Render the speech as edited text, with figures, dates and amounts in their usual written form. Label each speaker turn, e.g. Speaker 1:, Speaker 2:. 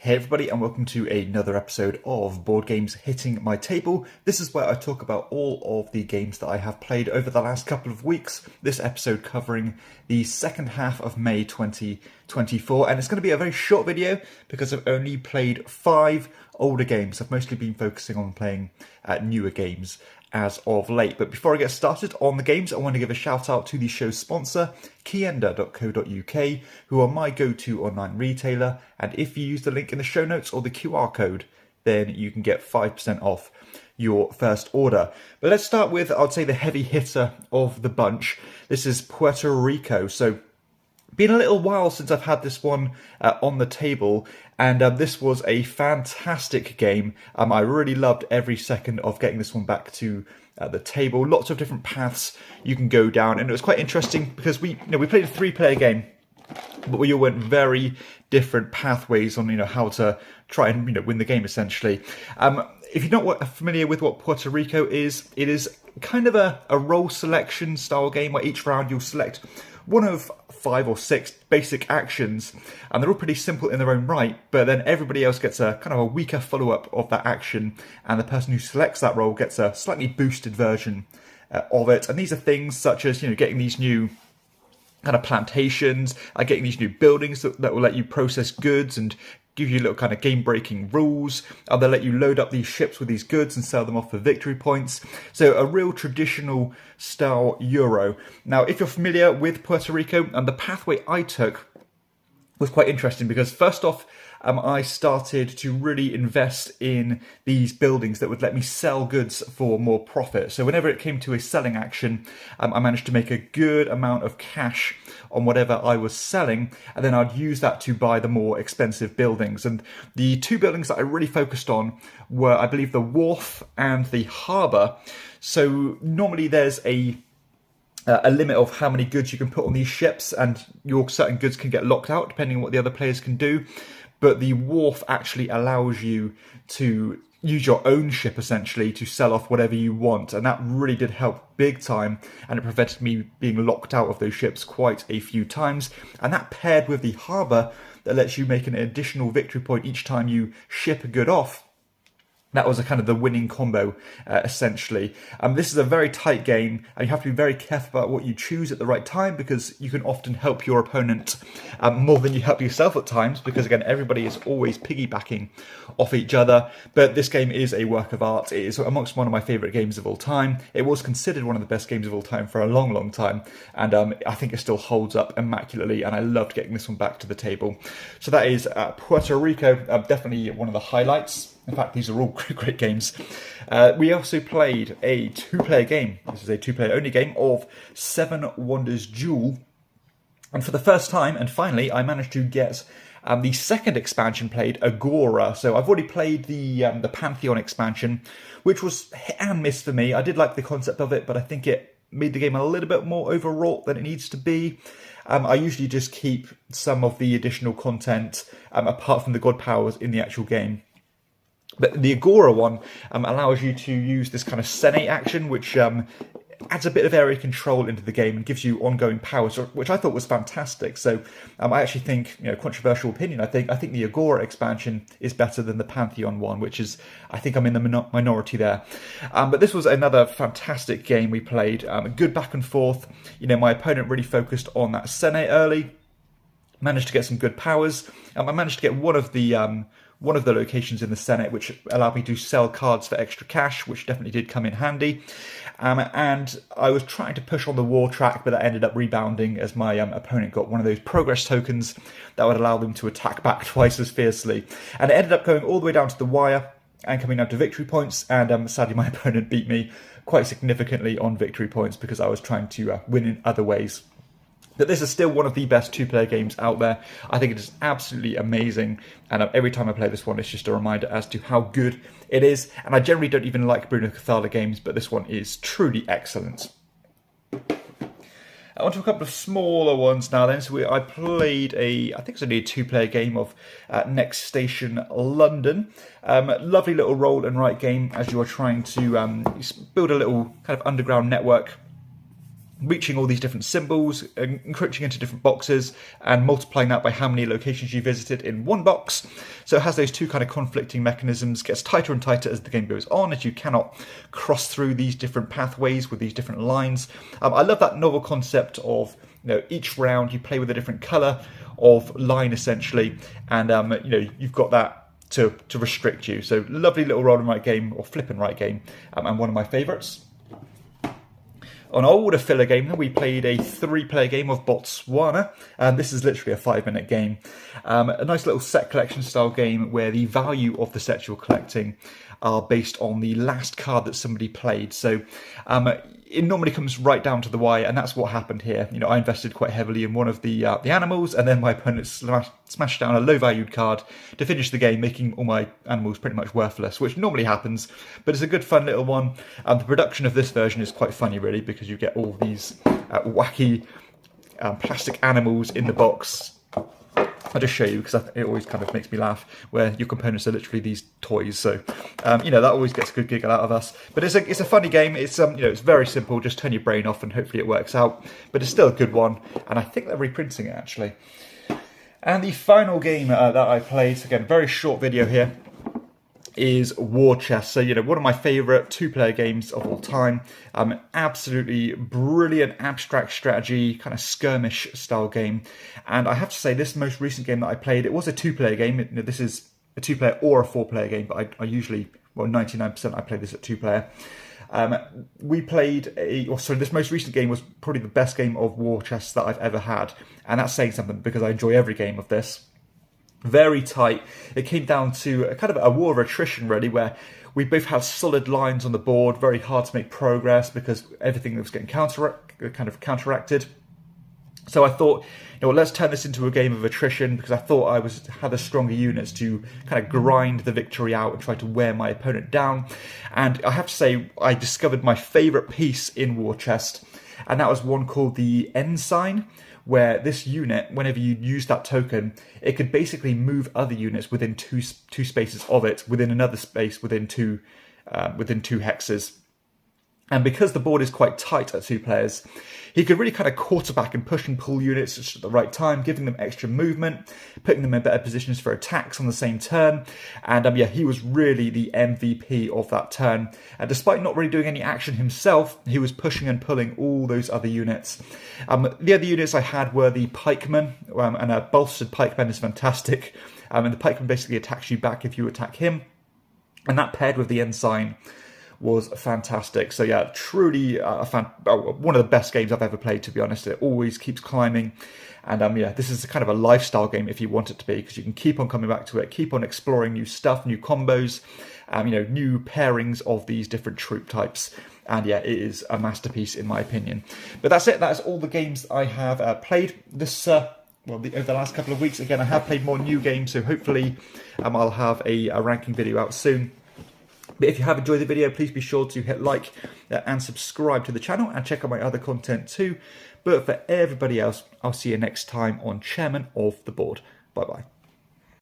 Speaker 1: Hey everybody, and welcome to another episode of Board Games Hitting My Table. This is where I talk about all of the games that I have played over the last couple of weeks. This episode covering the second half of May 2024, and it's going to be a very short video because I've only played 5 older games. I've mostly been focusing on playing newer games as of late. But before I get started on the games, I want to give a shout out to the show's sponsor, KIENDA.co.uk, who are my go-to online retailer. And if you use the link in the show notes or the QR code, then you can get 5% off your first order. But let's start with, I'd say, the heavy hitter of the bunch. This is Puerto Rico. So been a little while since I've had this one on the table, and this was a fantastic game. I really loved every second of getting this one back to the table. Lots of different paths you can go down, and it was quite interesting because we played a 3-player game, but we all went very different pathways on how to try and win the game essentially. If you're not familiar with what Puerto Rico is, it is kind of a role selection style game where each round you'll select one of 5 or 6 basic actions, and they're all pretty simple in their own right, but then everybody else gets a kind of a weaker follow-up of that action, and the person who selects that role gets a slightly boosted version of it. And these are things such as getting these new kind of plantations, getting these new buildings that will let you process goods and give you little kind of game-breaking rules. They'll let you load up these ships with these goods and sell them off for victory points. So a real traditional style Euro. Now, if you're familiar with Puerto Rico, and the pathway I took was quite interesting because first off, I started to really invest in these buildings that would let me sell goods for more profit. So whenever it came to a selling action, I managed to make a good amount of cash on whatever I was selling, and then I'd use that to buy the more expensive buildings. And the 2 buildings that I really focused on were, I believe, the wharf and the harbour. So normally there's a limit of how many goods you can put on these ships, and your certain goods can get locked out depending on what the other players can do. But the wharf actually allows you to use your own ship essentially to sell off whatever you want, and that really did help big time, and it prevented me being locked out of those ships quite a few times. And that paired with the harbour that lets you make an additional victory point each time you ship a good off, that was a kind of the winning combo, essentially. This is a very tight game, and you have to be very careful about what you choose at the right time, because you can often help your opponent more than you help yourself at times, because again, everybody is always piggybacking off each other. But this game is a work of art. It is amongst one of my favourite games of all time. It was considered one of the best games of all time for a long, long time, and I think it still holds up immaculately, and I loved getting this one back to the table. So that is Puerto Rico, definitely one of the highlights. In fact, these are all great games. We also played a 2-player game. This is a 2-player only game of 7 Wonders Duel. And for the first time, and finally, I managed to get the second expansion played, Agora. So I've already played the Pantheon expansion, which was hit and miss for me. I did like the concept of it, but I think it made the game a little bit more overwrought than it needs to be. I usually just keep some of the additional content apart from the god powers in the actual game. But the Agora one allows you to use this kind of Senate action, which adds a bit of area control into the game and gives you ongoing powers, which I thought was fantastic. So I actually think, controversial opinion, I think the Agora expansion is better than the Pantheon one, which is, I think I'm in the minority there. But this was another fantastic game we played. Good back and forth. My opponent really focused on that Senate early, managed to get some good powers. I managed to get one of the locations in the Senate, which allowed me to sell cards for extra cash, which definitely did come in handy. And I was trying to push on the war track, but that ended up rebounding as my opponent got one of those progress tokens that would allow them to attack back twice as fiercely. And it ended up going all the way down to the wire and coming down to victory points. And sadly, my opponent beat me quite significantly on victory points because I was trying to win in other ways. But this is still one of the best 2-player games out there. I think it is absolutely amazing, and every time I play this one, it's just a reminder as to how good it is. And I generally don't even like Bruno Cathala games, but this one is truly excellent. On to a couple of smaller ones now then. So I played I think it's only a 2-player game of Next Station London. Lovely little roll and write game as you are trying to build a little kind of underground network reaching all these different symbols, encroaching into different boxes, and multiplying that by how many locations you visited in one box. So it has those two kind of conflicting mechanisms, gets tighter and tighter as the game goes on, as you cannot cross through these different pathways with these different lines. I love that novel concept of, each round you play with a different colour of line essentially, and you've got that to restrict you. So lovely little roll and write game, or flip and write game, and one of my favourites. On our older filler game, we played a 3-player game of Botswana, and this is literally a 5-minute game. A nice little set collection style game where the value of the sets you're collecting are based on the last card that somebody played. So it normally comes right down to the wire, and that's what happened here. I invested quite heavily in one of the animals, and then my opponent smashed down a low-valued card to finish the game, making all my animals pretty much worthless, which normally happens, but it's a good fun little one. The production of this version is quite funny, really, because you get all these wacky plastic animals in the box. I'll just show you because it always kind of makes me laugh, where your components are literally these toys. So, that always gets a good giggle out of us. But it's a funny game. It's it's very simple. Just turn your brain off and hopefully it works out. But it's still a good one, and I think they're reprinting it actually. And the final game that I played, again, very short video here, is War Chest. So, one of my favourite 2-player games of all time. Absolutely brilliant abstract strategy, kind of skirmish style game. And I have to say, this most recent game that I played, it was a 2-player game. This is a 2-player or a 4-player game, but I usually, 99% I play this at 2-player. We played this most recent game was probably the best game of War Chest that I've ever had. And that's saying something, because I enjoy every game of this. Very tight. It came down to a kind of a war of attrition, really, where we both had solid lines on the board, very hard to make progress because everything was getting counteracted. So I thought, let's turn this into a game of attrition, because I thought I had the stronger units to kind of grind the victory out and try to wear my opponent down. And I have to say, I discovered my favourite piece in War Chest, and that was one called the Ensign, where this unit, whenever you use that token, it could basically move other units within two spaces of it, within another space, within two hexes. And because the board is quite tight at 2 players, he could really kind of quarterback and push and pull units just at the right time, giving them extra movement, putting them in better positions for attacks on the same turn. And he was really the MVP of that turn. And despite not really doing any action himself, he was pushing and pulling all those other units. The other units I had were the pikemen, and a bolstered pikeman is fantastic. And the pikeman basically attacks you back if you attack him. And that paired with the ensign was fantastic. So yeah, truly one of the best games I've ever played, to be honest. It always keeps climbing. And this is kind of a lifestyle game if you want it to be, because you can keep on coming back to it, keep on exploring new stuff, new combos, new pairings of these different troop types. And yeah, it is a masterpiece in my opinion. But that's it. That's all the games I have played this over the last couple of weeks. Again, I have played more new games, so hopefully I'll have a ranking video out soon. But if you have enjoyed the video, please be sure to hit like and subscribe to the channel, and check out my other content too. But for everybody else, I'll see you next time on Chairman of the Board. Bye bye.